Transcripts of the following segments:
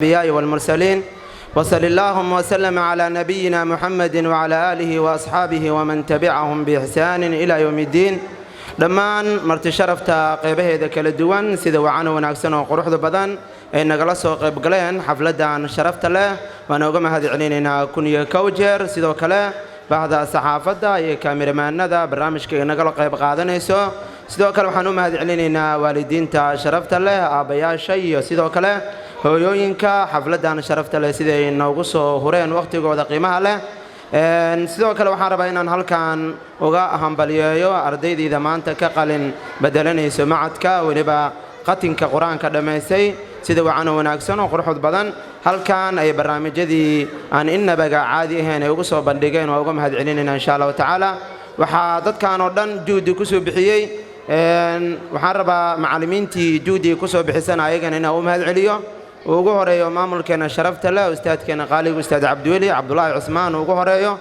الأنبياء والمرسلين وصل اللهم وسلم على نبينا محمد وعلى آله وأصحابه ومن تبعهم بإحسان إلى يوم الدين. dhammaan marti sharafta qeybaheeda kala duwan sida wacana wanaagsan oo quruxda badan ay nagala soo qayb galeen xafladan sharafta leh waan uga mahadcelinaynaa kun iyo kow jeer. sidoo kale bahda saxaafadda iyo kaamiramanada barnaamijka nagala qayb qaadanayso. sidoo kale waxaan u mahadcelinaynaa waalidiinta sharafta leh, aabayaasha iyo sidoo kale hooyooyinka xafladan sharafta leh sida ay noogu soo hureen waqtigooda qiimaha leh. sidoo kale waxaan rabaa inaan halkan uga hambaliyeeyo ardaydeeda maanta ka qalin bedelanayso macadka waliba qatinka quraanka dhameysay sida wacana wanaagsan oo quruxda badan halkan ay barnaamijyadii aan inaba caadi ahayn ay ugu soo bandhigeen waa uga mahadcelinaynaa insha Allah taala. waxa dadkan oo dhan juhdi ku soo bixiyay waxaan rabaa macallimiintii juhdi ku soo bixisan ayagana inaan u mahadceliyo. ugu horeeyo maamulkeena sharafta leh ustaadkeena qaaliga ustaad Cabdiweli Cabdullaahi Cusmaan ugu horeeyo.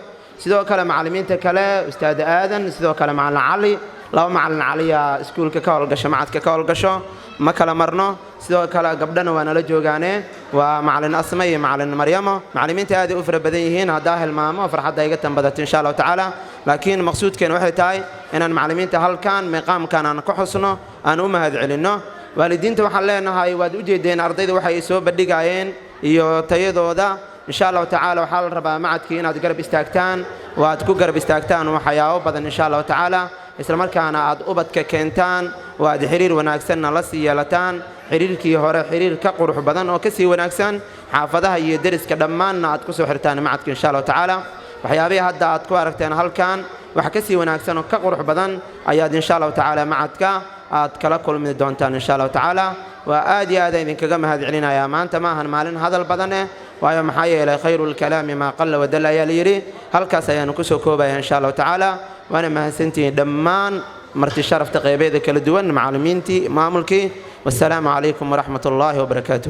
sidoo kale macallimiinta kale ustaad Aadan, sidoo kale macallin Cali, laba macallin Caliya iskuulka ka howlgasho macadka ka howlgasho ma kala marno. sidoo kale gabdhana waa nala joogaane waa macallin Asma iyo macallin Maryamo. macallimiinta aad u fara badan yihiin hadaa hilmaamo farxadda iga tanbadato insha Allah taala. laakiin maqsuudkeena waxay tahay inaan macallimiinta halkan maqaamkan aan ku xusno aan u mahadcelino. waalidiinta waxaan leenahay waad u jeedeen ardayda waxay soo bandhigayeen iyo tayadooda insha Allah taala. waxaa la rabaa macadkii inaad garab istaagtaan waad ku garab istaagtaan waxyaabo badan insha Allah taala. isla markaana aad ubadka keentaan waad xiriir wanaagsan la siiyalataan xiriirkii hore xiriir ka qurux badan oo ka sii wanaagsan xaafadaha iyo deriska dhammaanna aad ku soo xirtaan macadka insha Allah taala. waxyaabaha hadda aad ku aragteen halkan wax ka sii wanaagsan oo ka qurux badan ayaad insha Allah taala macadka aad kala kulmi doontaan insha Allah taala. waa aad iyo aad idinkaga mahadcelinayaa maanta ma ahan maalin hadal badan waayo maxaa yeelay khayrul kalaami ma qalla wa dalla ayaa la yiri. halkaas ayaan ku soo koobaya insha Allah taala. waana mahadsantihiin dhammaan marti sharafta qeybeeda kala duwan macallimiintii maamulkii. wassalaamu calaykum waraxmatullaahi wabarakaatuh.